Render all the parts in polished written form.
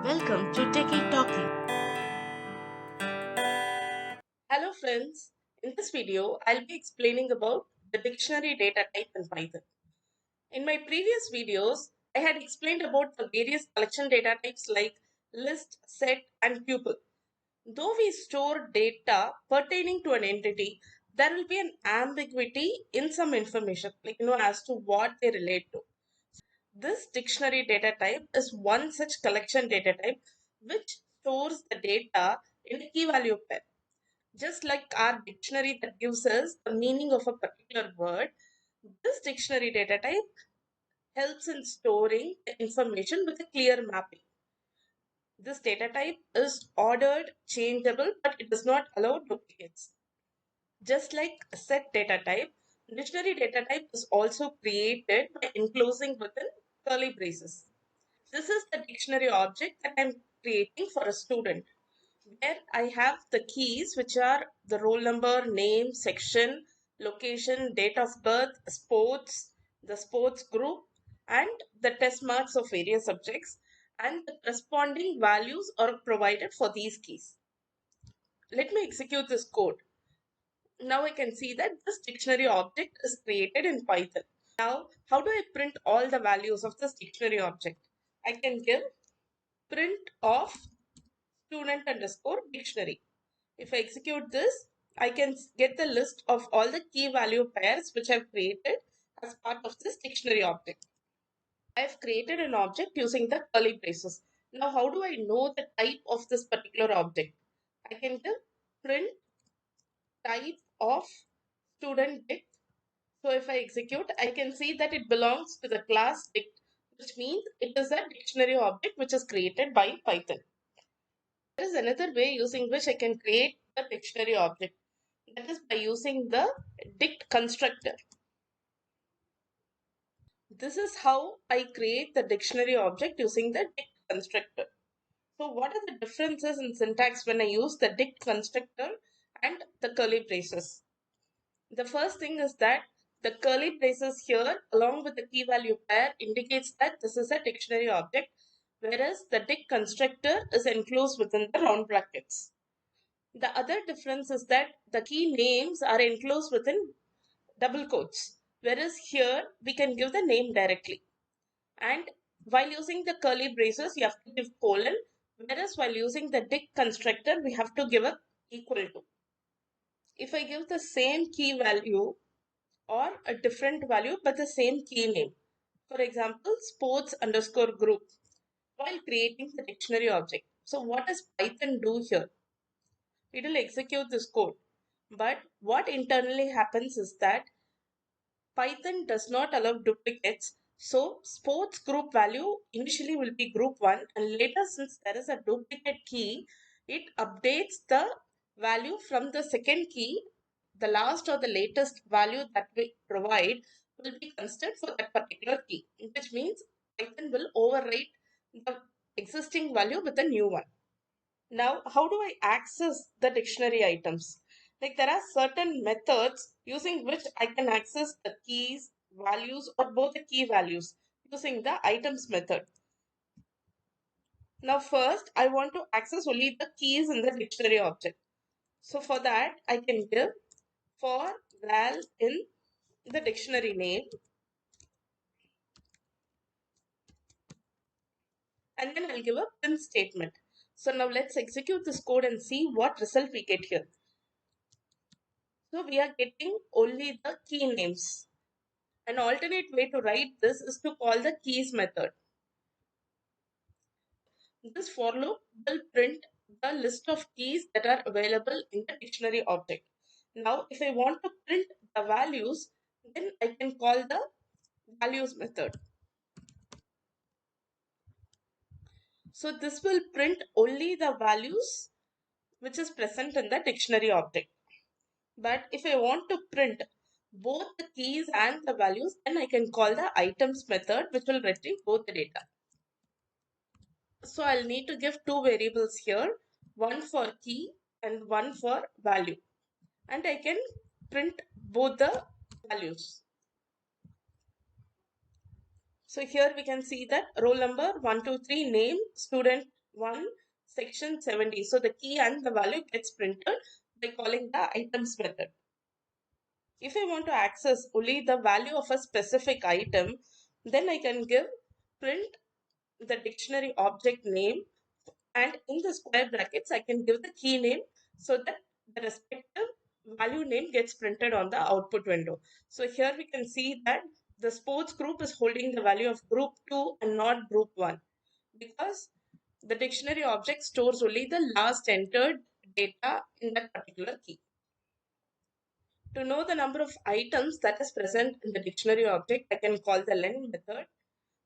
Welcome to Techietalkee. Hello friends, in this video I'll be explaining about the dictionary data type in Python. In my previous videos, I had explained about the various collection data types like list, set and tuple. Though we store data pertaining to an entity, there will be an ambiguity in some information as to what they relate to. This dictionary data type is one such collection data type which stores the data in a key value pair. Just like our dictionary that gives us the meaning of a particular word, this dictionary data type helps in storing the information with a clear mapping. This data type is ordered, changeable, but it does not allow duplicates. Just like a set data type, dictionary data type is also created by enclosing within curly braces. This is the dictionary object that I'm creating for a student, where I have the keys which are the roll number, name, section, location, date of birth, sports, the sports group, and the test marks of various subjects, and the corresponding values are provided for these keys. Let me execute this code. Now I can see that this dictionary object is created in Python. Now, how do I print all the values of this dictionary object? I can give print of student underscore dictionary. If I execute this, I can get the list of all the key value pairs which I've created as part of this dictionary object. I've created an object using the curly braces. Now, how do I know the type of this particular object? I can give print type of student dict. So if I execute, I can see that it belongs to the class dict, which means it is a dictionary object which is created by Python. There is another way using which I can create the dictionary object. That is by using the dict constructor. This is how I create the dictionary object using the dict constructor. So what are the differences in syntax when I use the dict constructor and the curly braces? The first thing is that the curly braces here along with the key value pair indicates that this is a dictionary object, whereas the dict constructor is enclosed within the round brackets. The other difference is that the key names are enclosed within double quotes, whereas here we can give the name directly. And while using the curly braces, you have to give colon, whereas while using the dict constructor, we have to give a equal to. If I give the same key value or a different value but the same key name, for example, sports underscore group, while creating the dictionary object. So what does Python do here? It will execute this code. But what internally happens is that Python does not allow duplicates. So sports group value initially will be group 1 and later, since there is a duplicate key, it updates the value from the second key. The last or the latest value that we provide will be considered for that particular key, which means Python will overwrite the existing value with a new one. Now, how do I access the dictionary items? Like there are certain methods using which I can access the keys, values, or both the key values using the items method. Now, first, I want to access only the keys in the dictionary object. So for that, I can give for val in the dictionary name, and then I'll give a print statement. So now let's execute this code and see what result we get here. So we are getting only the key names. An alternate way to write this is to call the keys method. This for loop will print the list of keys that are available in the dictionary object. Now, if I want to print the values, then I can call the values method. So this will print only the values which is present in the dictionary object. But if I want to print both the keys and the values, then I can call the items method, which will retrieve both the data. So I'll need to give two variables here, one for key and one for value. And I can print both the values. So here we can see that roll number 123, name, student 1 section 70. So the key and the value gets printed by calling the items method. If I want to access only the value of a specific item, then I can give print the dictionary object name, and in the square brackets I can give the key name so that the respective value name gets printed on the output window. So here we can see that the sports group is holding the value of group 2 and not group 1, because the dictionary object stores only the last entered data in that particular key. To know the number of items that is present in the dictionary object, I can call the len method,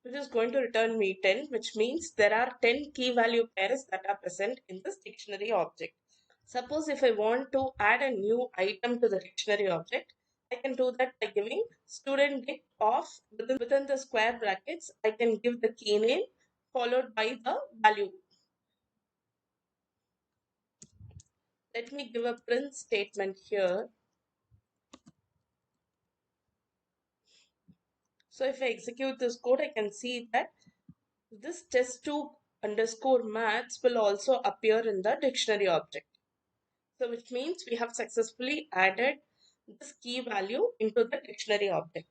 which is going to return me 10, which means there are 10 key value pairs that are present in this dictionary object. Suppose if I want to add a new item to the dictionary object, I can do that by giving student dict of within the square brackets. I can give the key name followed by the value. Let me give a print statement here. So if I execute this code, I can see that this test2 underscore maths will also appear in the dictionary object. So which means we have successfully added this key value into the dictionary object.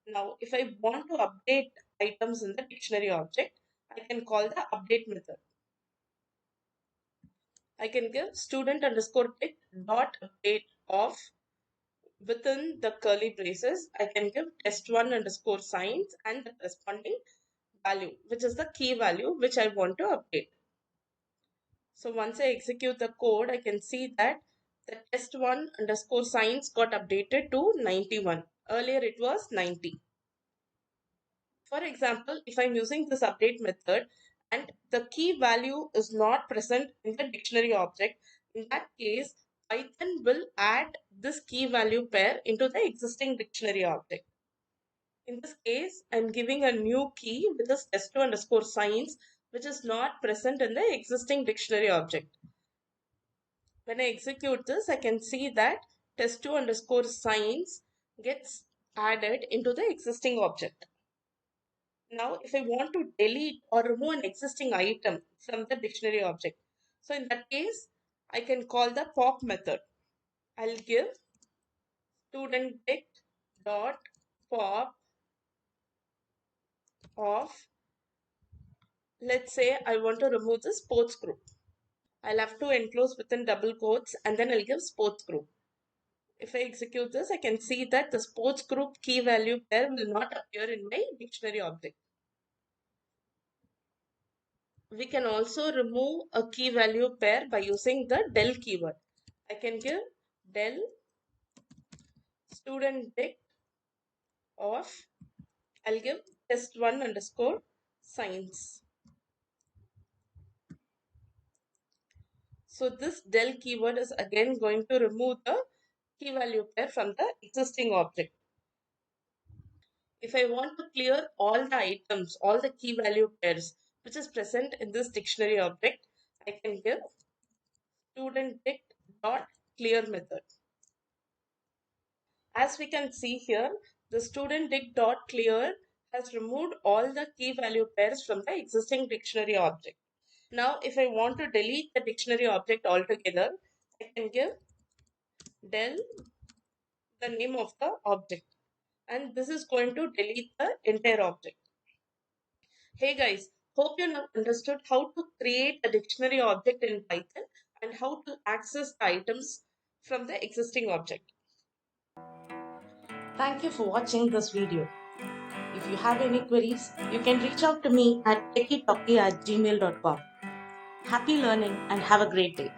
Now, if I want to update items in the dictionary object, I can call the update method. I can give student underscore dict dot update of, within the curly braces, I can give test1 underscore signs and the corresponding value, which is the key value which I want to update. So once I execute the code, I can see that the test1 underscore signs got updated to 91. Earlier it was 90. For example, if I'm using this update method and the key value is not present in the dictionary object, in that case, Python will add this key value pair into the existing dictionary object. In this case, I'm giving a new key with this test2 underscore signs, which is not present in the existing dictionary object. When I execute this, I can see that test2 underscore signs gets added into the existing object. Now, if I want to delete or remove an existing item from the dictionary object, so in that case, I can call the pop method. I'll give student dict dot pop of, let's say I want to remove the sports group. I'll have to enclose within double quotes and then I'll give sports group. If I execute this, I can see that the sports group key value pair will not appear in my dictionary object. We can also remove a key value pair by using the del keyword. I can give del student dict of, I'll give test1 underscore signs. So this del keyword is again going to remove the key value pair from the existing object. If I want to clear all the items, all the key value pairs which is present in this dictionary object, I can give student dict dot clear method. As we can see here, the student dict dot clear has removed all the key value pairs from the existing dictionary object. Now, if I want to delete the dictionary object altogether, I can give del the name of the object, and this is going to delete the entire object. Hey guys, hope you now understood how to create a dictionary object in Python and how to access the items from the existing object. Thank you for watching this video. If you have any queries, you can reach out to me at techietalkee@gmail.com. Happy learning and have a great day.